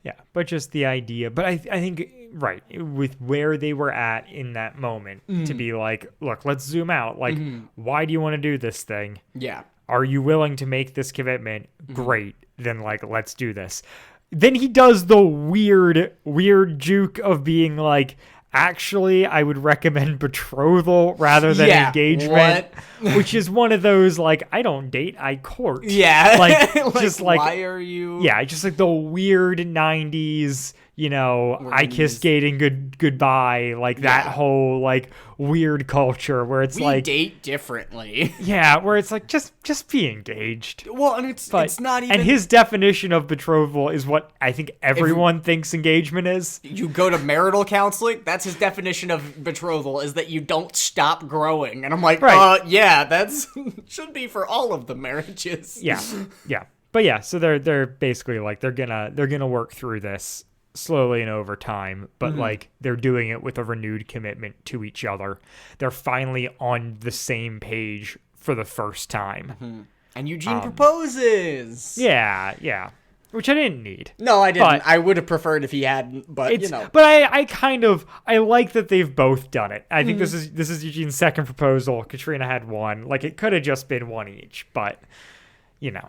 Yeah, but just the idea. But I think, right, with where they were at in that moment, to be like, look, let's zoom out. Like, why do you want to do this thing? Yeah. Are you willing to make this commitment? Great. Then, like, let's do this. Then he does the weird juke of being like, actually, I would recommend betrothal rather than engagement, which is one of those, like, I don't date, I court. Yeah. Like, just like, why are you? Yeah, just like the weird 90s, you know, I kiss dating goodbye, like that whole, like, weird culture where it's we like. date differently. Yeah, where it's like, just be engaged. Well, and it's not even. And his definition of betrothal is what I think everyone thinks engagement is. You go to marital counseling, that's his definition of betrothal, is that you don't stop growing. And I'm like, yeah, that's should be for all of the marriages. Yeah. But yeah, so they're basically like they're gonna work through this slowly and over time, but like they're doing it with a renewed commitment to each other. They're finally on the same page for the first time. And Eugene proposes. Yeah. Which I didn't need. No, I didn't. But I would have preferred if he hadn't, but you know. But I like that they've both done it. I think this is Eugene's second proposal. Katrina had one. Like, it could have just been one each, but you know,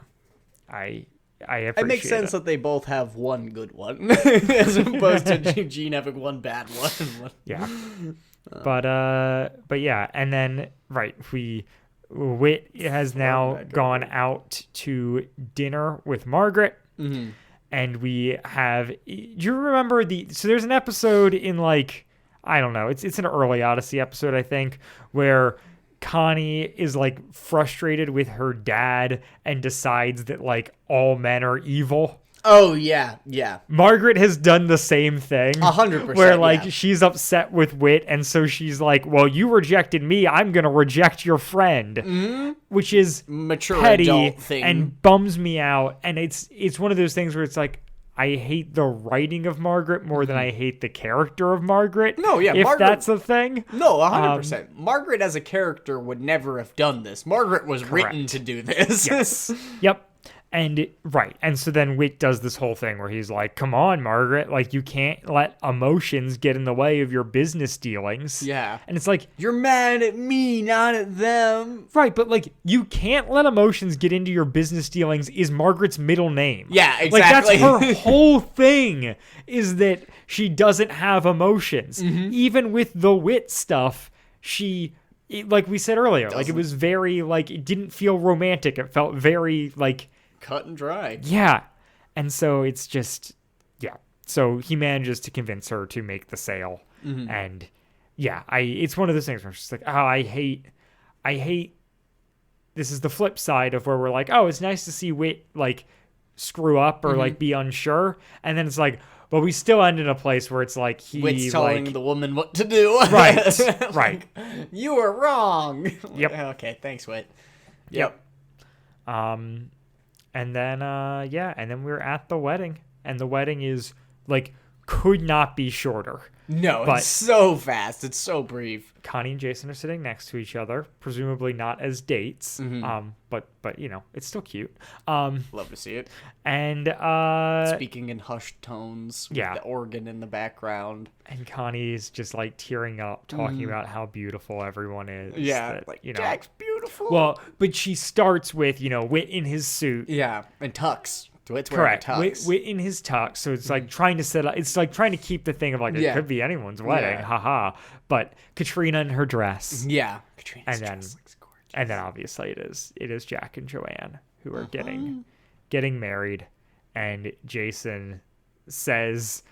I appreciate it makes sense that they both have one good one as opposed to Eugene having one bad one. Yeah. But yeah, and then Whit has now gone out to dinner with Margaret. And we have, do you remember so there's an episode in, like, I don't know, it's an early Odyssey episode, I think, where Connie is, like, frustrated with her dad and decides that, like, all men are evil. Oh, yeah. Margaret has done the same thing. 100%. Where, like, she's upset with Whit, and so she's like, well, you rejected me, I'm going to reject your friend. Which is mature petty adult thing. And bums me out. And it's one of those things where it's like, I hate the writing of Margaret more than I hate the character of Margaret. No, yeah, if Margaret, that's a thing. No, 100%. Margaret as a character would never have done this. Margaret was written to do this. Yes. Yep. And so then Whit does this whole thing where he's like, come on, Margaret, like, you can't let emotions get in the way of your business dealings. Yeah. And it's like, you're mad at me, not at them. Right, but, like, you can't let emotions get into your business dealings is Margaret's middle name. Yeah, exactly. Like, that's her whole thing, is that she doesn't have emotions. Even with the Whit stuff, like we said earlier, like, it was very, like, it didn't feel romantic. It felt very, like, cut and dry. Yeah. And so it's just, yeah. So he manages to convince her to make the sale. And yeah, it's one of those things where it's just like, oh, I hate, this is the flip side of where we're like, oh, it's nice to see Whit, like, screw up or like be unsure. And then it's like, but we still end in a place where it's like Whit's telling the woman what to do. Right. Like, you were wrong. Yep. Okay, thanks, Whit. Yep. And then, and then we're at the wedding. And the wedding is, like, could not be shorter. No, it's so fast. It's so brief. Connie and Jason are sitting next to each other, presumably not as dates. But you know, it's still cute. Love to see it. And speaking in hushed tones with the organ in the background. And Connie's just, like, tearing up, talking about how beautiful everyone is. Yeah, that, like, you know, Jack's beautiful. Well, but she starts with, you know, Whit in his suit. Yeah, and tux. Whit's Correct. wearing a tux. Whit in his tux. So it's like trying to set up. It's like trying to keep the thing of, like, it could be anyone's wedding. Haha. But Katrina in her dress. Yeah. Katrina's dress looks gorgeous. And then obviously it is Jack and Joanne who are getting married. And Jason says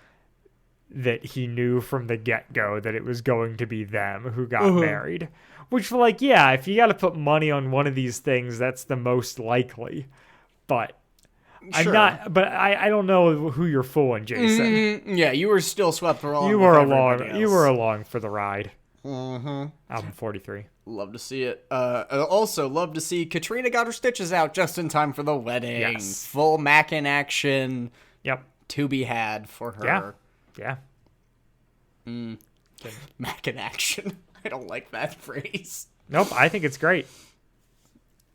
that he knew from the get-go that it was going to be them who got married. Which, like, yeah, if you got to put money on one of these things, that's the most likely. But Sure. I don't know who you're fooling, Jason. Yeah, you were still swept along. You were along for the ride. Album 43. Love to see it. Also, love to see Katrina got her stitches out just in time for the wedding. Yes. Full Mac in action. Yep. To be had for her. Yeah. Mac in action. I don't like that phrase. Nope, I think it's great.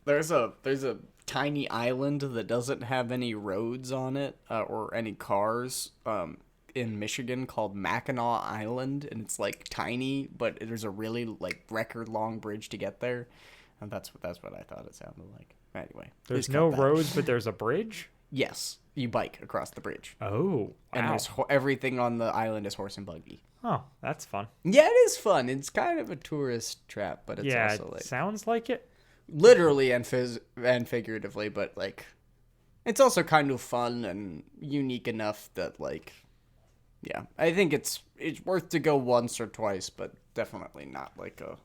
There's a tiny island that doesn't have any roads on it or any cars in Michigan called Mackinac Island, and it's like tiny, but there's a really like record long bridge to get there, and that's what I thought it sounded like. Anyway, There's no roads, but there's a bridge? Yes, you bike across the bridge. Oh, And wow. there's everything on the island is horse and buggy. Oh, that's fun. Yeah, it is fun. It's kind of a tourist trap, but it's Yeah, also like sounds like it. literally and figuratively, but like it's also kind of fun and unique enough that like yeah, I think it's worth to go once or twice, but definitely not like a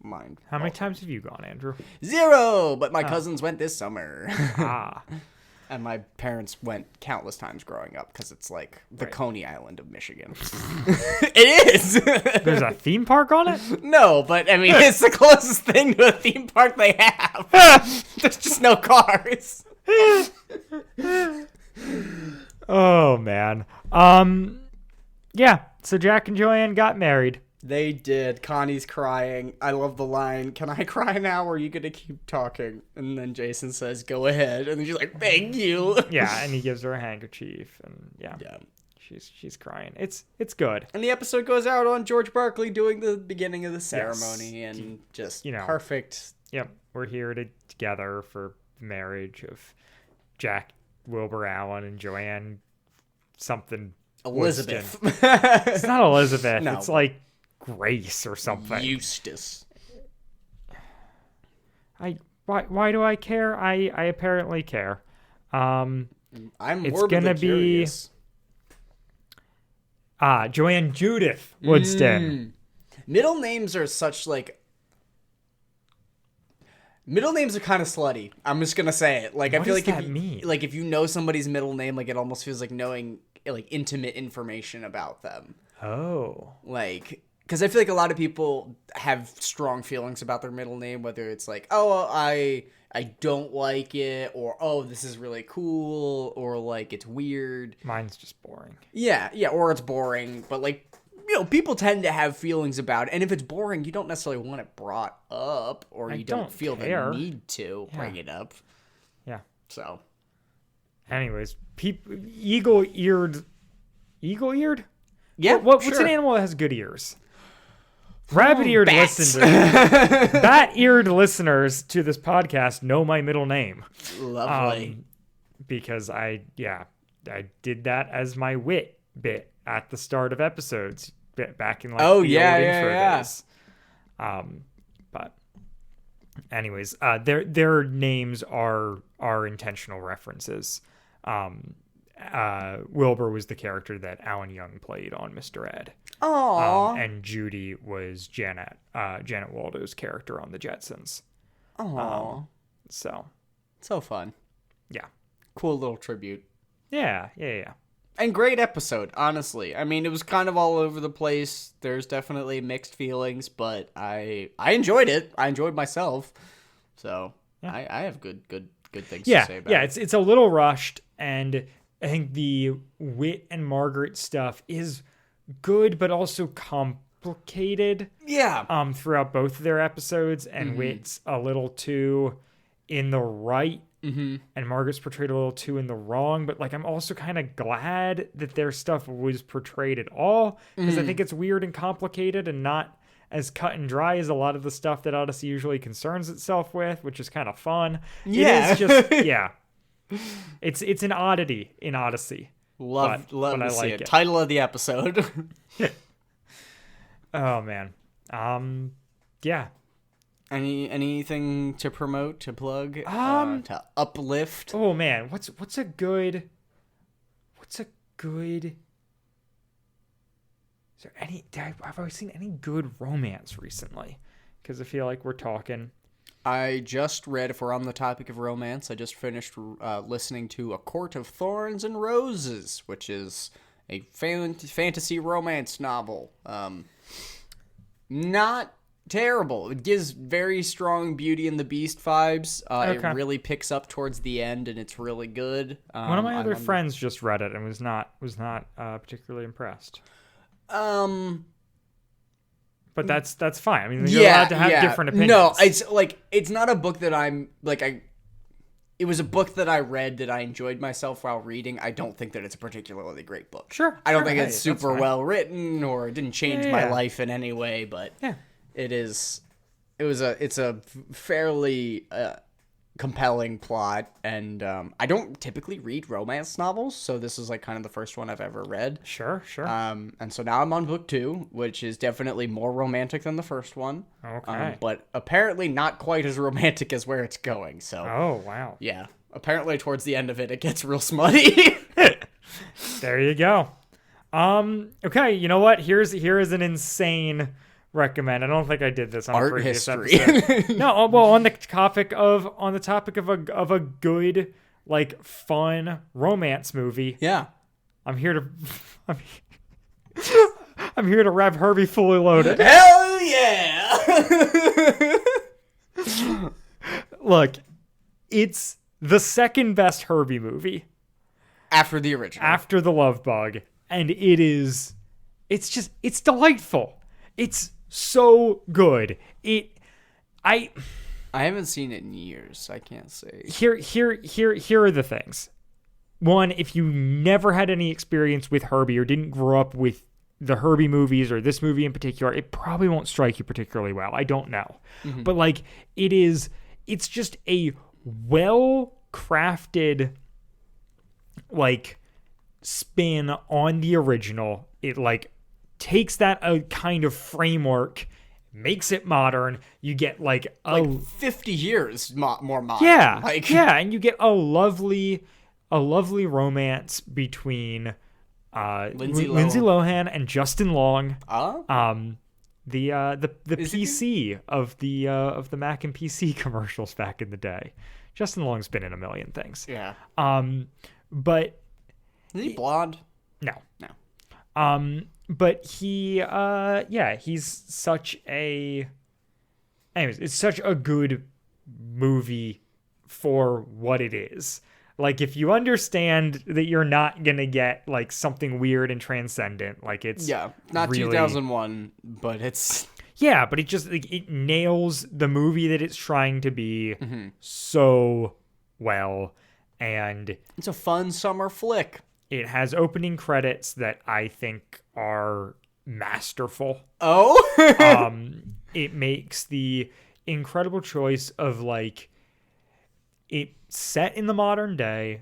mind. How many times have you gone, Andrew? 0, but my cousins went this summer. Ah, And my parents went countless times growing up because it's like the Coney Island of Michigan. It is. there's a theme park on it? No, but I mean, it's the closest thing to a theme park they have. There's just no cars. Oh, man. Yeah, so Jack and Joanne got married. They did. Connie's crying. I love the line, "Can I cry now, or are you going to keep talking?" And then Jason says, "Go ahead." And then she's like, "Thank you." Yeah, and he gives her a handkerchief, and yeah. She's crying. It's good. And the episode goes out on George Barkley doing the beginning of the ceremony, and just perfect. Yep, we're here together for the marriage of Jack Wilbur Allen and Joanne something Elizabeth. It's not Elizabeth. No. It's like Grace or something. Eustace. Why do I care? I apparently care. I'm It's morbidly gonna be curious. Joanne Judith Woodston. Middle names are such like. Middle names are kind of slutty. I'm just gonna say it. Like, I What feel does like that mean? Like if you know somebody's middle name, like it almost feels like knowing like intimate information about them. Oh. Like, because I feel like a lot of people have strong feelings about their middle name, whether it's like, oh, I don't like it, or oh, this is really cool, or like it's weird. Mine's just boring. Yeah, or it's boring, but like, people tend to have feelings about it, and if it's boring, you don't necessarily want it brought up, or you don't feel care. the need to bring it up. Yeah. So, Anyways, eagle-eared? yeah, What's sure. an animal that has good ears? Rabbit-eared bats. listeners. Bat-eared listeners to this podcast know my middle name. Lovely. Because I did that as my wit bit at the start of episodes back in like the old intro days. But anyways, their names are intentional references. Wilbur was the character that Alan Young played on Mr. Ed. Aww. And Judy was Janet Waldo's character on the Jetsons. Aww. So fun. yeah. Cool little tribute. Yeah. And great episode, honestly. I mean, it was kind of all over the place. There's definitely mixed feelings, but I enjoyed it. I enjoyed myself. So I have good things to say about it. Yeah, it's a little rushed, and I think the Whit and Margaret stuff is good, but also complicated. Yeah. Throughout both of their episodes, and Whit's a little too in the right, and Margaret's portrayed a little too in the wrong. But like, I'm also kind of glad that their stuff was portrayed at all, because I think it's weird and complicated and not as cut and dry as a lot of the stuff that Odyssey usually concerns itself with, which is kind of fun. Yeah. It is just it's an oddity in Odyssey. Love but to I see like it. it. Title of the episode. Oh man. Yeah. Anything to promote, to plug, to uplift? Oh man, what's a good is there any have I seen any good romance recently? Because I feel like we're talking. I just read, if we're on the topic of romance, I just finished listening to A Court of Thorns and Roses, which is a fantasy romance novel. not terrible. It gives very strong Beauty and the Beast vibes. Okay. It really picks up towards the end, and it's really good. One of my other friends just read it and was not particularly impressed. But that's fine. I mean, you're allowed to have different opinions. No, it's not a book that I'm it was a book that I read that I enjoyed myself while reading. I don't think that it's a particularly great book. Sure. I don't think it's super well written, or it didn't change my life in any way, but it's a fairly compelling plot, and I don't typically read romance novels, so this is like kind of the first one I've ever read. Sure. And so now I'm on book 2, which is definitely more romantic than the first one. Okay. But apparently not quite as romantic as where it's going. So. Oh wow. Yeah. Apparently towards the end of it gets real smutty. There you go. Okay. You know what? Here is an insane recommend. I don't think I did this on art a previous history. episode. No, well, on the topic of a good, like, fun romance movie. Yeah. I'm here to rev Herbie Fully Loaded. Hell yeah! Look, it's the second best Herbie movie After the original. after The Love Bug, and it's delightful. It's so good. I haven't seen it in years. I can't say. Here are the things. One, if you never had any experience with Herbie or didn't grow up with the Herbie movies or this movie in particular, it probably won't strike you particularly well. I don't know. Mm-hmm. But like it's just a well-crafted like spin on the original. It like takes that kind of framework, makes it modern. You get like 50 years more modern. Yeah, and you get a lovely romance between Lindsay Lohan and Justin Long. The PC of the Mac and PC commercials back in the day. Justin Long's been in a million things. Yeah. But is he blonde? No. But he's such a... Anyways, it's such a good movie for what it is. Like, if you understand that you're not going to get, like, something weird and transcendent, like, it's... Yeah, not really... 2001, but it's... Yeah, but it just, like, it nails the movie that it's trying to be so well, and... It's a fun summer flick. It has opening credits that I think are masterful. Oh? It makes the incredible choice of, like, it's set in the modern day,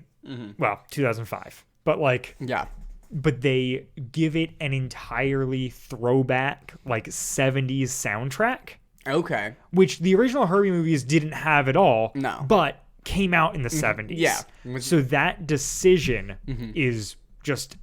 well, 2005, but, like... Yeah. But they give it an entirely throwback, like, 70s soundtrack. Okay. Which the original Herbie movies didn't have at all. No. But came out in the 70s. Yeah. So that decision is just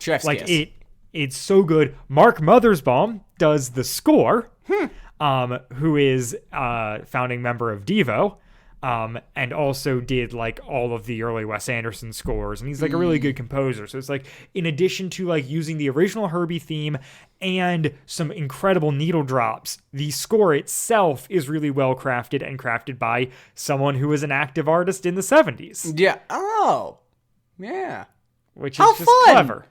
chef's like kiss. It's so good. Mark Mothersbaum does the score, who is founding member of Devo, and also did like all of the early Wes Anderson scores, and he's like a really good composer. So it's like, in addition to like using the original Herbie theme and some incredible needle drops, the score itself is really well crafted and crafted by someone who was an active artist in the 70s. Yeah. Oh. Yeah. Which How is just fun. clever.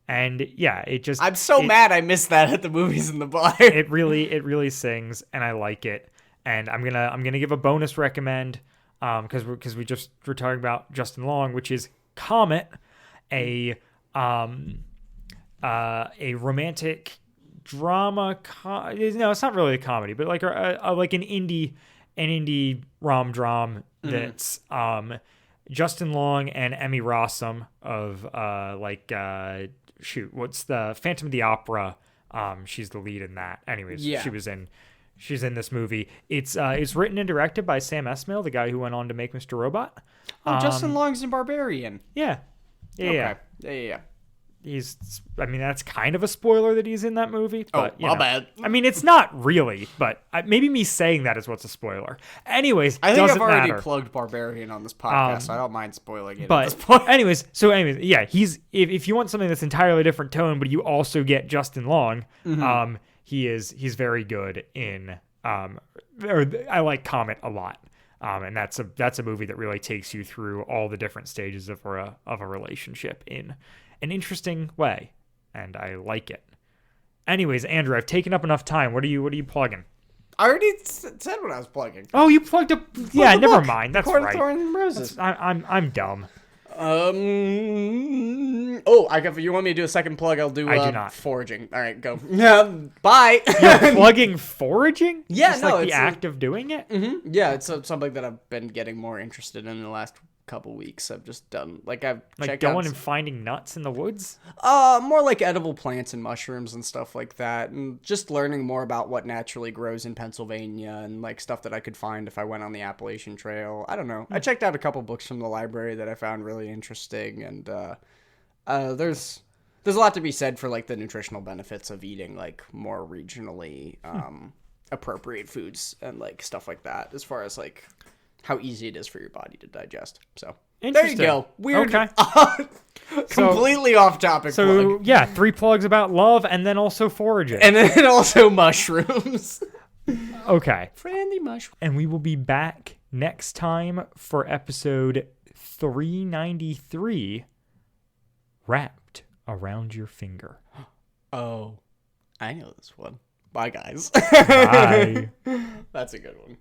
And yeah, it just... I'm so mad I missed that at the movies in the bar. It really sings, and I like it. And I'm gonna give a bonus recommend, because we're talking about Justin Long, which is Comet, a romantic drama. No, it's not really a comedy, but like like an indie rom-dram that's Justin Long and Emmy Rossum of what's the Phantom of the Opera? She's the lead in that. Anyways, yeah. She's in this movie. It's written and directed by Sam Esmail, the guy who went on to make Mr. Robot. Oh, Justin Long's in Barbarian. Yeah. Yeah. I mean, that's kind of a spoiler that he's in that movie. But, my bad. I mean, it's not really, but maybe me saying that is what's a spoiler. Anyways, I think doesn't I've already matter. plugged Barbarian on this podcast, so I don't mind spoiling it But at this point. anyways, yeah, he's if you want something that's entirely different tone, but you also get Justin Long, he's very good in I like Comet a lot. And that's a movie that really takes you through all the different stages of a relationship in an interesting way, and I like it. Anyways, Andrew, I've taken up enough time. What are you plugging? I already said what I was plugging. Oh, you plugged up. Yeah, never mind. That's Court of right. Thorns and Roses. I'm dumb. You want me to do a second plug? I'll do. I do not. Foraging. All right, go. Bye. You're plugging foraging? Yeah, Just no, like the it's act of doing it. Mm-hmm. Yeah, it's something that I've been getting more interested in the last couple weeks. I've just done I've checked going out and finding nuts in the woods. more like edible plants and mushrooms and stuff like that, and just learning more about what naturally grows in Pennsylvania and like stuff that I could find if I went on the Appalachian Trail. I don't know. I checked out a couple books from the library that I found really interesting, and there's a lot to be said for like the nutritional benefits of eating like more regionally appropriate foods and like stuff like that, as far as like how easy it is for your body to digest. So there you go. Weird. Okay. Completely off topic. So plug. yeah, 3 plugs about love and then also foraging. And then also mushrooms. Okay. Friendly mushroom. And we will be back next time for episode 393, Wrapped Around Your Finger. Oh, I know this one. Bye, guys. Bye. That's a good one.